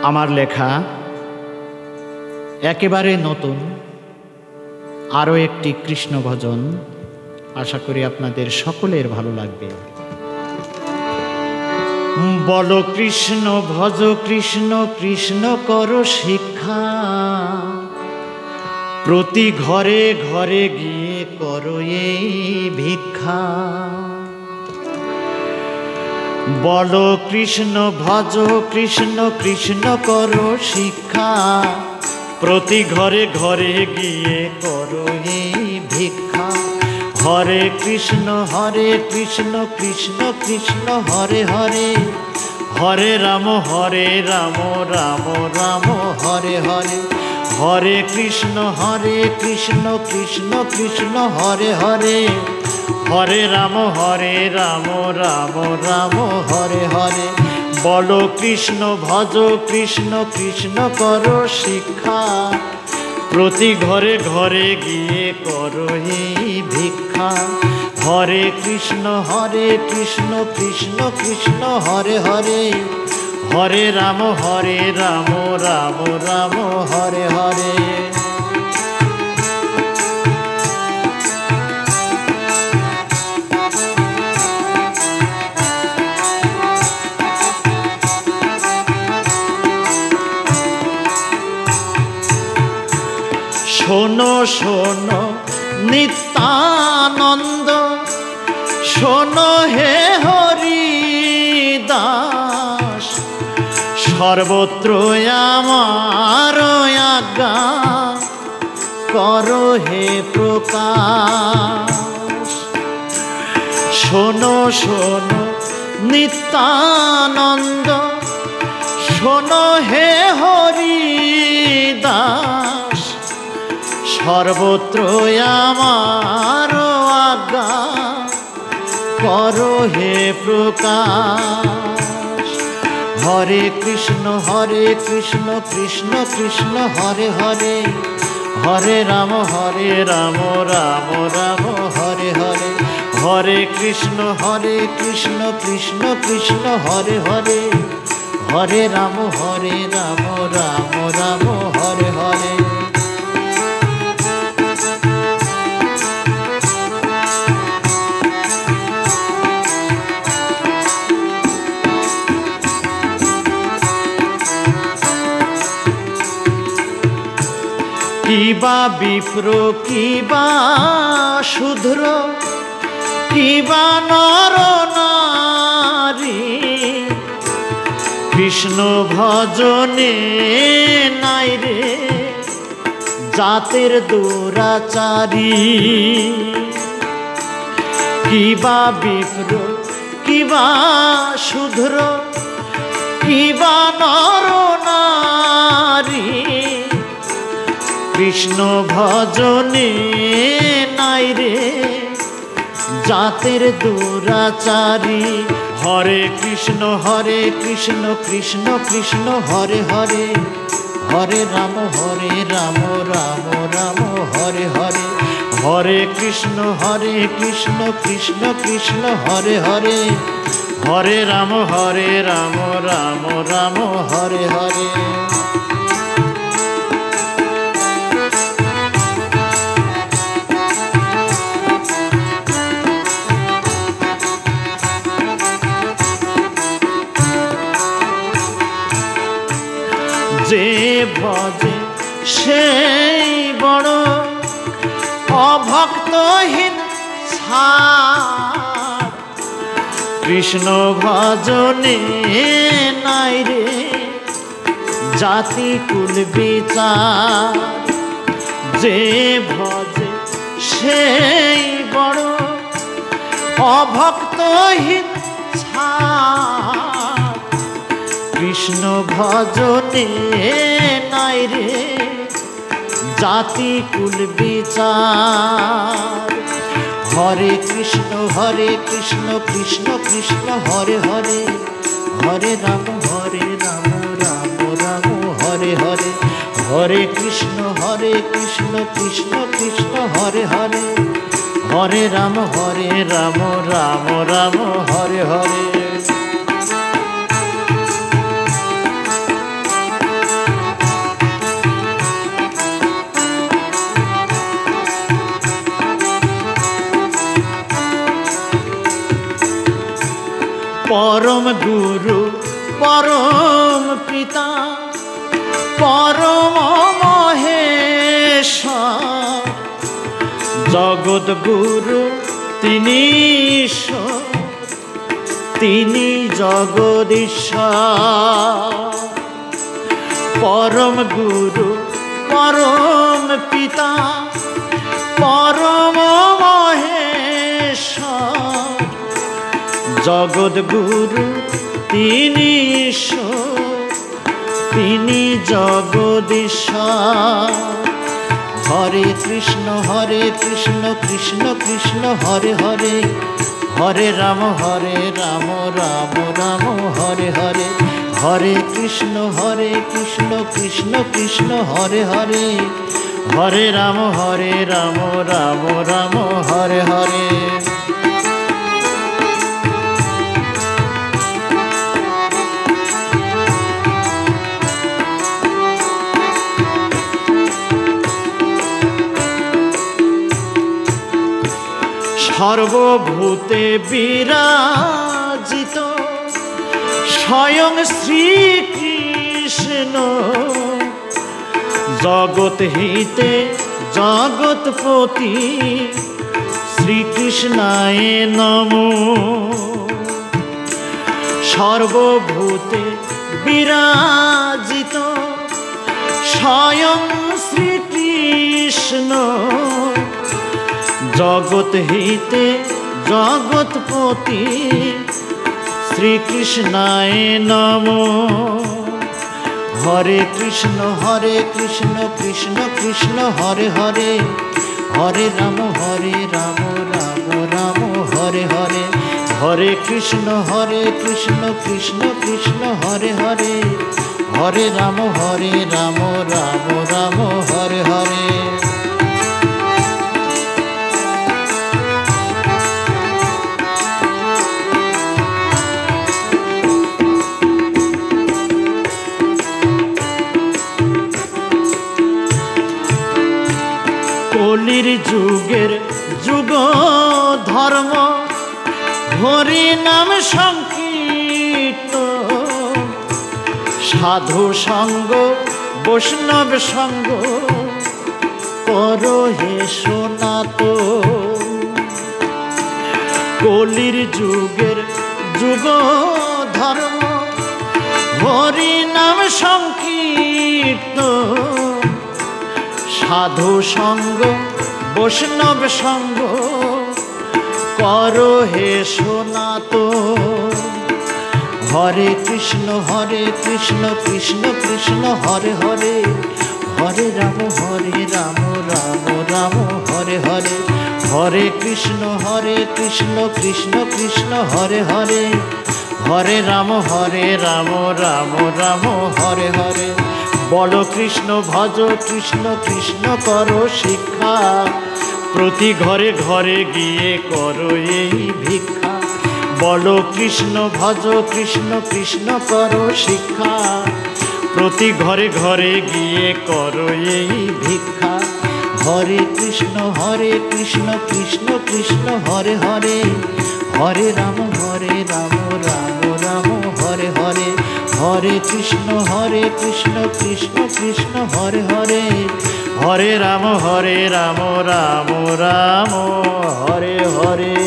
আমার লেখা একেবারে নতুন আরও একটি কৃষ্ণ ভজন। আশা করি আপনাদের সকলের ভালো লাগবে। বলো কৃষ্ণ ভজ কৃষ্ণ, কৃষ্ণ করো শিক্ষা, প্রতি ঘরে ঘরে গিয়ে করো এই ভিক্ষা। বলো কৃষ্ণ ভজ কৃষ্ণ, কৃষ্ণ করো শিক্ষা, প্রতি ঘরে ঘরে গিয়ে করো এই ভিক্ষা। হরে কৃষ্ণ কৃষ্ণ, কৃষ্ণ হরে হরে, হরে রাম রাম রাম হরে হরে। হরে কৃষ্ণ কৃষ্ণ, কৃষ্ণ হরে হরে, হরে রাম রাম রাম হরে হরে। বলো কৃষ্ণ ভজ কৃষ্ণ, কৃষ্ণ করো শিক্ষা, প্রতি ঘরে ঘরে গিয়ে করো এই ভিক্ষা। হরে কৃষ্ণ কৃষ্ণ, কৃষ্ণ হরে হরে, হরে রাম রাম রাম হরে হরে। শোনো শোনো নিত্যানন্দ, শোনো হে হরি দাস, সর্বত্র আমার আজ্ঞা করো হে প্রকাশ। শোনো শোনো নিত্যানন্দ, শোনো হে হরি দাস, সর্বত্র আমার আজ্ঞা করো হে প্রকাশ। হরে কৃষ্ণ কৃষ্ণ, কৃষ্ণ হরে হরে, হরে রাম রাম রাম হরে হরে। হরে কৃষ্ণ কৃষ্ণ, কৃষ্ণ হরে হরে, হরে রাম রাম রাম হরে হরে। কিবা বিপ্র কিবা শূদ্র, কিবা নর নারী, কৃষ্ণ ভজনে নাই রে জাতের দুরাচারী। কিবা বিপ্র কিবা শূদ্র, কিবা নর নারী, কৃষ্ণ ভজনে নাই রে জাতের দুরাচারী। হরে কৃষ্ণ কৃষ্ণ, কৃষ্ণ হরে হরে, হরে রাম রাম রাম হরে হরে। হরে কৃষ্ণ কৃষ্ণ, কৃষ্ণ হরে হরে, হরে রাম রাম রাম হরে হরে। যে ভজে সেই বড় অভক্তহীন ছাড়, কৃষ্ণ ভজনে নাই রে জাতি কুল বিচার। যে ভজে সেই বড় অভক্তহীন ছাড়, কৃষ্ণ ভজনে নাই রে জাতি কুল বিচার। হরে কৃষ্ণ কৃষ্ণ, কৃষ্ণ হরে হরে, হরে রাম রাম রাম হরে হরে। হরে কৃষ্ণ কৃষ্ণ হরে হরে, হরে রাম রাম রাম হরে হরে। পরম গুরু পরম পিতা পরম মহেশ্বর, জগৎ গুরু তিনি ঈশ্বর, তিনি জগদীশ্বর। পরম গুরু পরম পিতা পরম মহেশ্বর, জগৎ গুরু তিনি ঈশ্বর, তিনি জগদীশ্বর। হরে কৃষ্ণ কৃষ্ণ কৃষ্ণ হরে হরে, হরে রাম রাম রাম হরে হরে, হরে কৃষ্ণ কৃষ্ণ কৃষ্ণ হরে হরে, হরে রাম রাম রাম হরে হরে। সর্বভূতে বিরাজিত স্বয়ং শ্রীকৃষ্ণ, জগৎ হিতে জগৎপতি শ্রীকৃষ্ণায় নমো। সর্বভূতে বিরাজিত স্বয়ং শ্রীকৃষ্ণ, জগৎ হিতে জগৎপতি শ্রীকৃষ্ণায় নমো। হরে কৃষ্ণ কৃষ্ণ কৃষ্ণ হরে হরে, হরে রাম রাম রাম হরে হরে, হরে কৃষ্ণ কৃষ্ণ কৃষ্ণ হরে হরে, হরে রাম রাম রাম হরে হরে। কলির যুগের যুগ ধর্ম, হরি নাম সংকীর্তন, সাধু সঙ্গ বৈষ্ণব সঙ্গ করো হে সনাতন। কলির যুগের যুগ ধর্ম, হরি নাম সংকীর্তন, সাধু সঙ্গ বৈষ্ণব সঙ্গ করো হে সনাতন। হরে কৃষ্ণ কৃষ্ণ কৃষ্ণ হরে হরে, হরে রাম রাম রাম হরে হরে, হরে কৃষ্ণ কৃষ্ণ হরে হরে, হরে রাম রাম রাম হরে হরে। বলো কৃষ্ণ ভজ কৃষ্ণ কৃষ্ণ করো শিক্ষা, প্রতি ঘরে ঘরে গিয়ে করো এই ভিক্ষা। বলো কৃষ্ণ ভজ কৃষ্ণ কৃষ্ণ করো শিক্ষা, প্রতি ঘরে ঘরে গিয়ে করো এই ভিক্ষা। হরে কৃষ্ণ কৃষ্ণ কৃষ্ণ হরে হরে, হরে রাম রাম রাম হরে হরে, হরে কৃষ্ণ কৃষ্ণ কৃষ্ণ হরে হরে, হরে রাম রাম রাম হরে হরে।